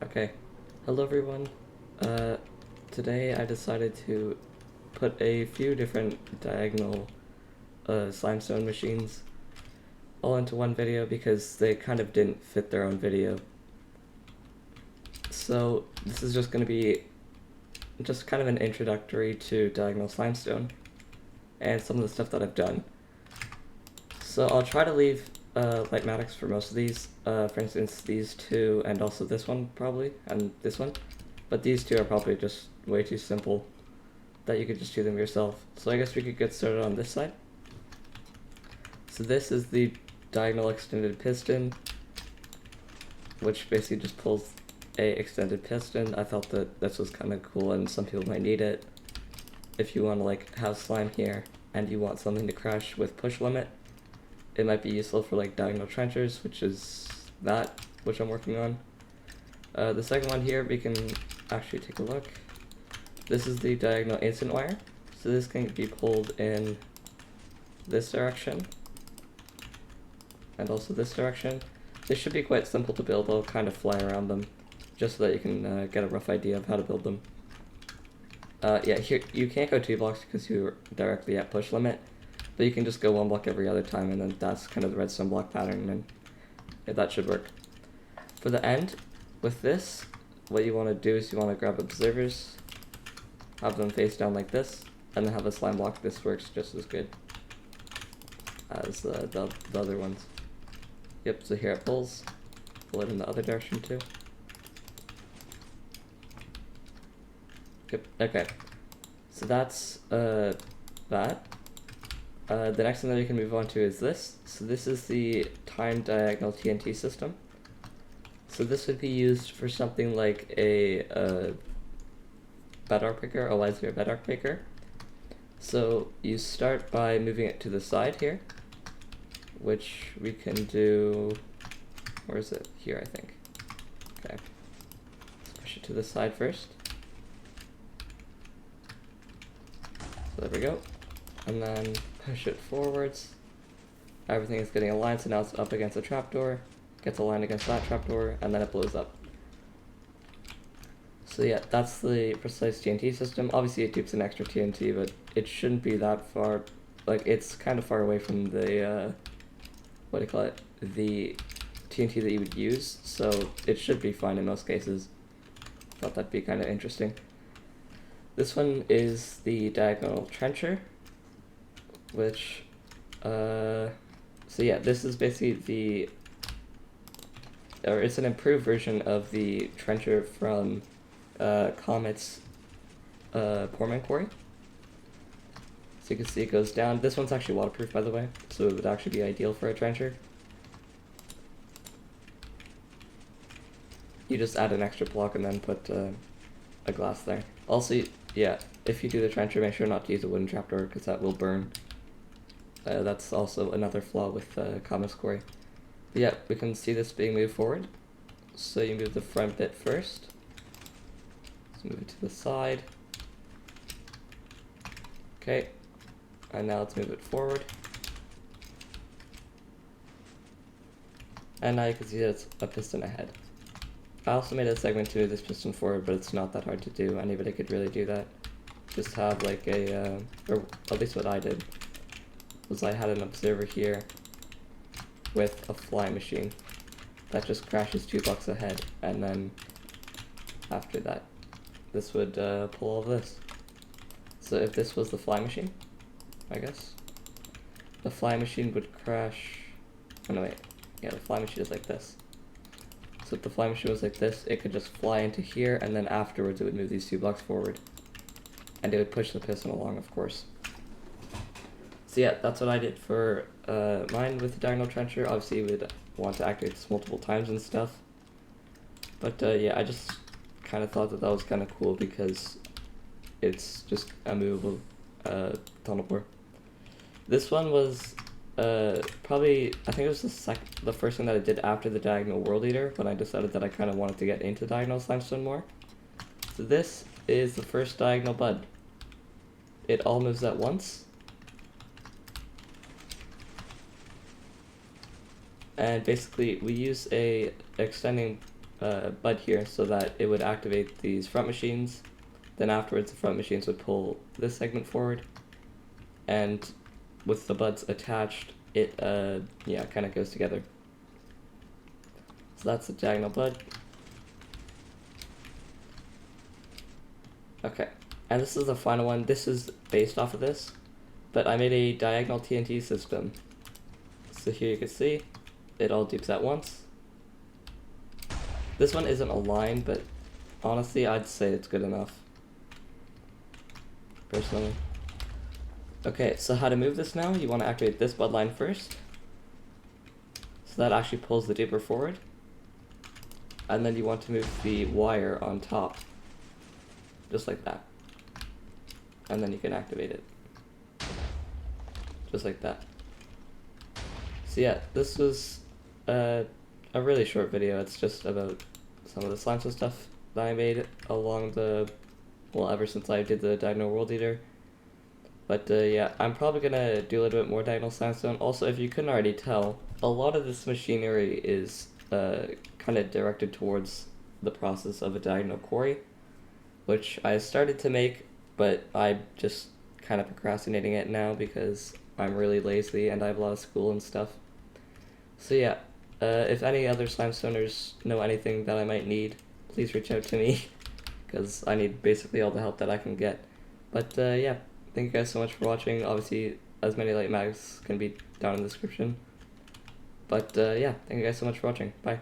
Okay, hello everyone. Uh, Today I decided to put a few different diagonal Slimestone machines all into one video because they kind of didn't fit their own video. So this is just going to be just kind of an introductory to diagonal Slimestone and some of the stuff that I've done. So I'll try to leave Lightmatics for most of these, for instance these two and also this one probably, and this one. But these two are probably just way too simple that you could just do them yourself. So I guess we could get started on this side. So this is the diagonal extended piston, which basically just pulls a extended piston. I thought that this was kind of cool and some people might need it. If you want to like have slime here and you want something to crash with push limit, it might be useful for like diagonal trenchers, which is that, which I'm working on. The second one here, we can actually take a look. This is the diagonal instant wire. So this can be pulled in this direction and also this direction. They should be quite simple to build. I'll kind of fly around them just so that you can get a rough idea of how to build them. Yeah, here you can't go 2 blocks because you're directly at push limit, but you can just go 1 block every other time, and then that's kind of the redstone block pattern, and yeah, that should work. For the end, with this, what you want to do is you want to grab observers, have them face down like this, and then have a slime block. This works just as good as the other ones. Yep, so here it pulls. Pull it in the other direction too. Yep, okay. So that's that. The next thing that we can move on to is this. So this is the timed diagonal TNT system. So this would be used for something like a bedrock picker, a light zero bedrock picker. So you start by moving it to the side here, which we can do, where is it? Here, I think. Okay, let's push it to the side first. So there we go. And then push it forwards. Everything is getting aligned, so now it's up against the trapdoor, gets aligned against that trapdoor, and then it blows up. So yeah, that's the precise TNT system. Obviously it keeps an extra TNT, but it shouldn't be that far. Like, it's kind of far away from the, what do you call it? The TNT that you would use, so it should be fine in most cases. Thought that'd be kind of interesting. This one is the diagonal trencher, which, so yeah, this is basically it's an improved version of the trencher from Comet's Poorman Quarry. So you can see it goes down. This one's actually waterproof, by the way, so it would actually be ideal for a trencher. You just add an extra block and then put a glass there. Also, yeah, if you do the trencher, make sure not to use a wooden trapdoor because that will burn. That's also another flaw with Comet's Quarry. But yeah, we can see this being moved forward. So you move the front bit first. Let's move it to the side. Okay, and now let's move it forward. And now you can see that it's a piston ahead. I also made a segment to move this piston forward, but it's not that hard to do. Anybody could really do that. Just have like a, or at least what I did, was I had an observer here with a fly machine that just crashes 2 blocks ahead, and then after that, this would pull all of this. So if this was the fly machine, I guess, the fly machine would crash, oh no wait, yeah, the fly machine is like this. So if the fly machine was like this, it could just fly into here, and then afterwards it would move these 2 blocks forward. And it would push the piston along, of course. So yeah, that's what I did for mine with the diagonal trencher. Obviously you would want to activate this multiple times and stuff. But yeah, I just kind of thought that that was kind of cool because it's just a movable tunnel bore. This one was probably, I think it was the first thing that I did after the diagonal world eater, when I decided that I kind of wanted to get into diagonal Slimestone more. So this is the first diagonal bud. It all moves at once. And basically we use a extending bud here so that it would activate these front machines. Then afterwards the front machines would pull this segment forward, and with the buds attached, it yeah, kind of goes together. So that's the diagonal bud. Okay, and this is the final one. This is based off of this, but I made a diagonal TNT system. So here you can see, it all dupes at once. This one isn't aligned, but honestly, I'd say it's good enough, personally. Okay, so how to move this now? You want to activate this bud line first. So that actually pulls the duper forward. And then you want to move the wire on top. Just like that. And then you can activate it. Just like that. So yeah, this was a really short video. It's just about some of the Slimestone stuff that I made along the, well, ever since I did the Diagonal World Eater. But yeah, I'm probably gonna do a little bit more Diagonal Slimestone. Also, if you couldn't already tell, a lot of this machinery is kind of directed towards the process of a diagonal quarry, which I started to make, but I'm just kind of procrastinating it now because I'm really lazy and I have a lot of school and stuff. So yeah, if any other Slimestoners know anything that I might need, please reach out to me, because I need basically all the help that I can get. But yeah, thank you guys so much for watching. Obviously, as many light mags can be down in the description. But yeah, thank you guys so much for watching. Bye.